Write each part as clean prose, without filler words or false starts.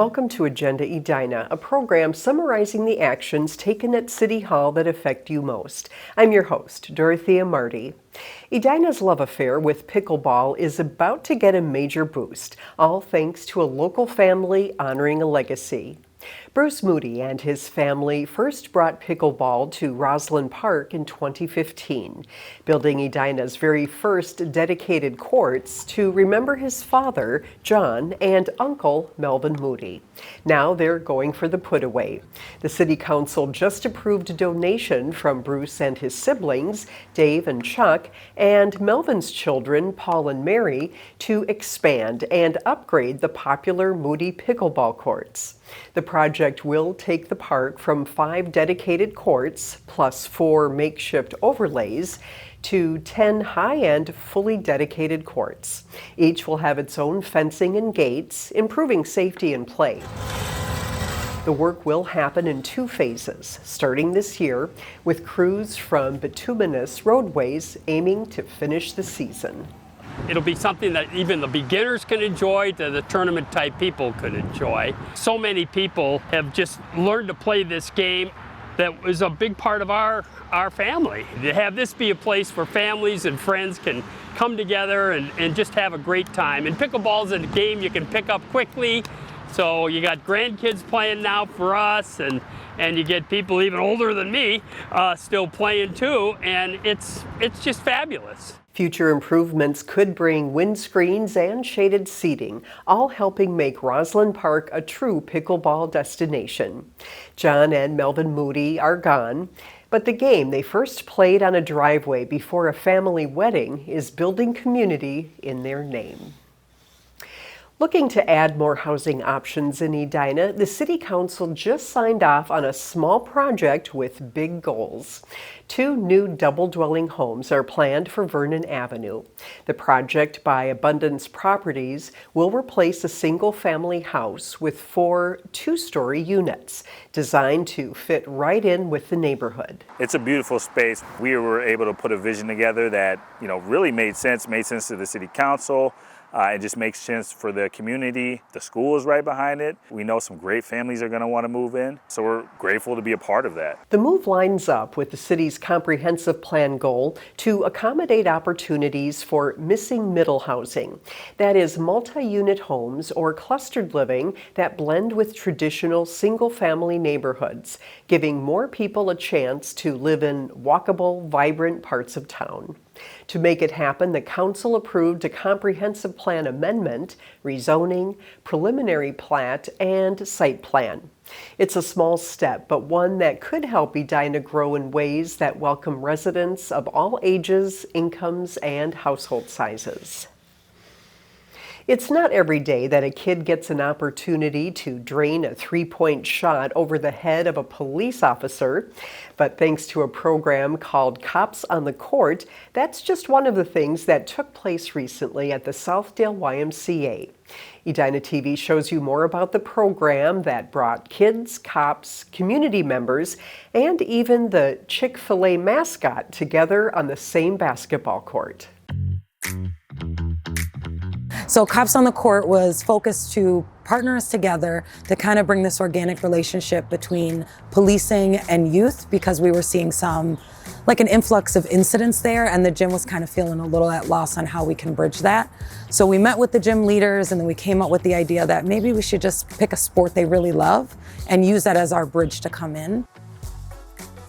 Welcome to Agenda Edina, a program summarizing the actions taken at City Hall that affect you most. I'm your host, Dorothea Marty. Edina's love affair with pickleball is about to get a major boost, all thanks to a local family honoring a legacy. Bruce Mooty and his family first brought pickleball to Roslyn Park in 2015, building Edina's very first dedicated courts to remember his father, John, and uncle, Melvin Mooty. Now they're going for the put-away. The City Council just approved a donation from Bruce and his siblings, Dave and Chuck, and Melvin's children, Paul and Mary, to expand and upgrade the popular Mooty pickleball courts. The project will take the park from 5 dedicated courts, plus 4 makeshift overlays, to 10 high-end, fully dedicated courts. Each will have its own fencing and gates, improving safety and play. The work will happen in 2 phases, starting this year, with crews from bituminous roadways aiming to finish the season. It'll be something that even the beginners can enjoy, that the tournament type people could enjoy. So many people have just learned to play this game that was a big part of our family. To have this be a place where families and friends can come together and just have a great time. And pickleball is a game you can pick up quickly. So you got grandkids playing now for us, and you get people even older than me still playing too, and it's just fabulous. Future improvements could bring windscreens and shaded seating, all helping make Roslyn Park a true pickleball destination. John and Melvin Mooty are gone, but the game they first played on a driveway before a family wedding is building community in their name. Looking to add more housing options in Edina, the City Council just signed off on a small project with big goals. 2 new double-dwelling homes are planned for Vernon Avenue. The project by Abundance Properties will replace a single-family house with 4 2-story units, designed to fit right in with the neighborhood. It's a beautiful space. We were able to put a vision together that, really made sense to the City Council. It just makes sense for the community. The school is right behind it. We know some great families are going to want to move in, so we're grateful to be a part of that. The move lines up with the city's comprehensive plan goal to accommodate opportunities for missing middle housing. That is, multi-unit homes or clustered living that blend with traditional single-family neighborhoods, giving more people a chance to live in walkable, vibrant parts of town. To make it happen, the council approved a comprehensive plan amendment, rezoning, preliminary plat, and site plan. It's a small step, but one that could help Edina grow in ways that welcome residents of all ages, incomes, and household sizes. It's not every day that a kid gets an opportunity to drain a 3-point shot over the head of a police officer, but thanks to a program called Cops on the Court, that's just one of the things that took place recently at the Southdale YMCA. Edina TV shows you more about the program that brought kids, cops, community members, and even the Chick-fil-A mascot together on the same basketball court. So Cops on the Court was focused to partner us together to kind of bring this organic relationship between policing and youth, because we were seeing an influx of incidents there, and the gym was kind of feeling a little at loss on how we can bridge that. So we met with the gym leaders, and then we came up with the idea that maybe we should just pick a sport they really love and use that as our bridge to come in.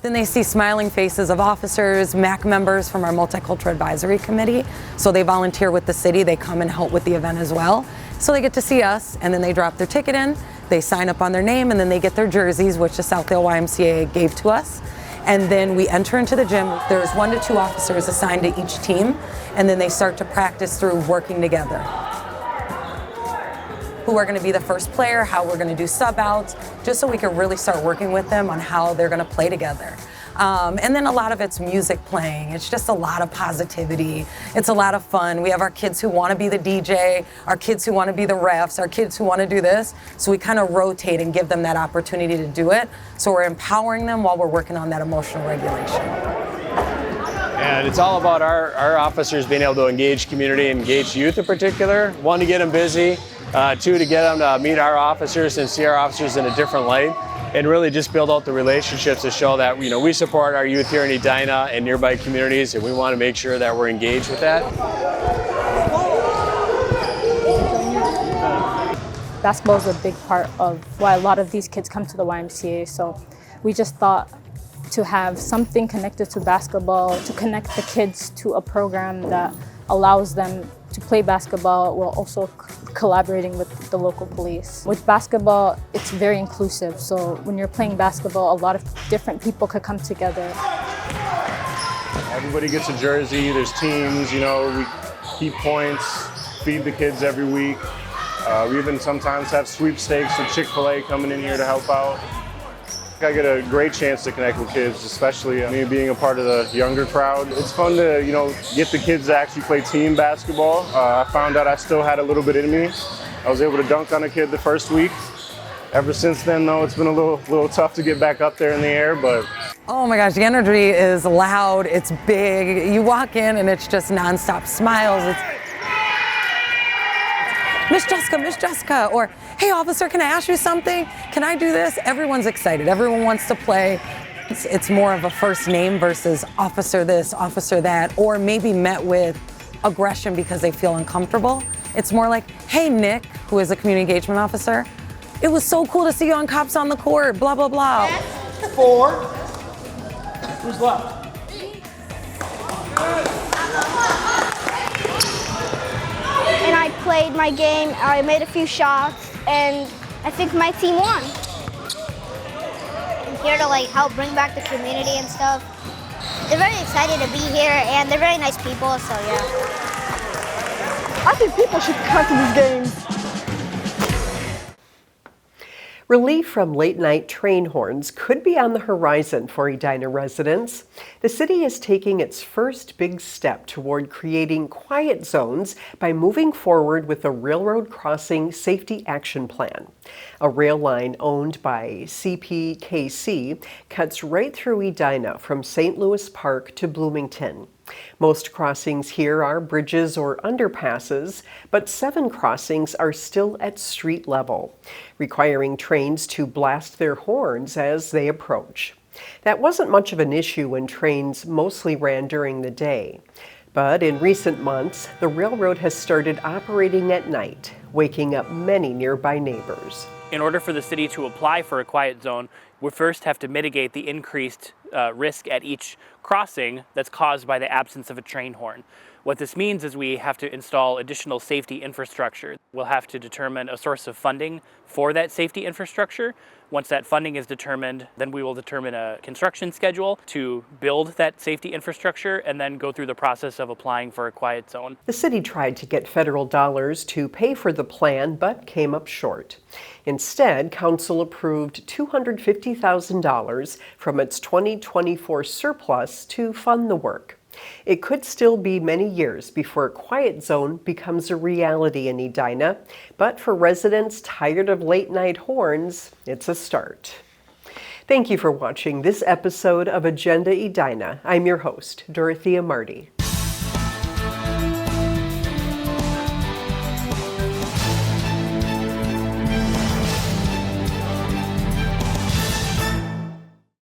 Then they see smiling faces of officers, MAC members from our Multicultural Advisory Committee. So they volunteer with the city, they come and help with the event as well. So they get to see us, and then they drop their ticket in, they sign up on their name, and then they get their jerseys, which the Southdale YMCA gave to us. And then we enter into the gym. There's 1 to 2 officers assigned to each team, and then they start to practice through working together. Who are going to be the first player, how we're going to do sub-outs, just so we can really start working with them on how they're going to play together. And then a lot of it's music playing. It's just a lot of positivity. It's a lot of fun. We have our kids who want to be the DJ, our kids who want to be the refs, our kids who want to do this. So we kind of rotate and give them that opportunity to do it. So we're empowering them while we're working on that emotional regulation. And it's all about our officers being able to engage community, engage youth in particular. One, to get them busy, Two, to get them to meet our officers and see our officers in a different light, and really just build out the relationships to show that, we support our youth here in Edina and nearby communities, and we want to make sure that we're engaged with that. Basketball is a big part of why a lot of these kids come to the YMCA, so we just thought to have something connected to basketball, to connect the kids to a program that allows them to play basketball while also collaborating with the local police. With basketball, it's very inclusive, so when you're playing basketball, a lot of different people could come together. Everybody gets a jersey, there's teams, we keep points, feed the kids every week. We even sometimes have sweepstakes with Chick-fil-A coming in here to help out. I get a great chance to connect with kids, especially me being a part of the younger crowd. It's fun to, get the kids to actually play team basketball. I found out I still had a little bit in me. I was able to dunk on a kid the first week. Ever since then, though, it's been a little tough to get back up there in the air, but. Oh my gosh, the energy is loud, it's big. You walk in and it's just nonstop smiles. Miss Jessica, or hey officer, can I ask you something? Can I do this? Everyone's excited, everyone wants to play. It's more of a first name versus officer this, officer that, or maybe met with aggression because they feel uncomfortable. It's more like, hey Nick, who is a community engagement officer, it was so cool to see you on Cops on the Court, blah, blah, blah. 4. Who's left? And I played my game, I made a few shots, and I think my team won. I'm here to help bring back the community and stuff. They're very excited to be here, and they're very nice people, so yeah. I think people should come to these games. Relief from late-night train horns could be on the horizon for Edina residents. The city is taking its first big step toward creating quiet zones by moving forward with a railroad crossing safety action plan. A rail line owned by CPKC cuts right through Edina from St. Louis Park to Bloomington. Most crossings here are bridges or underpasses, but 7 crossings are still at street level, requiring trains to blast their horns as they approach. That wasn't much of an issue when trains mostly ran during the day. But in recent months, the railroad has started operating at night, waking up many nearby neighbors. In order for the city to apply for a quiet zone, we first have to mitigate the increased risk at each crossing that's caused by the absence of a train horn. What this means is we have to install additional safety infrastructure. We'll have to determine a source of funding for that safety infrastructure. Once that funding is determined, then we will determine a construction schedule to build that safety infrastructure and then go through the process of applying for a quiet zone. The city tried to get federal dollars to pay for the plan, but came up short. Instead, council approved $250,000 from its 2024 surplus to fund the work. It could still be many years before a quiet zone becomes a reality in Edina, but for residents tired of late-night horns, it's a start. Thank you for watching this episode of Agenda Edina. I'm your host, Dorothea Marty.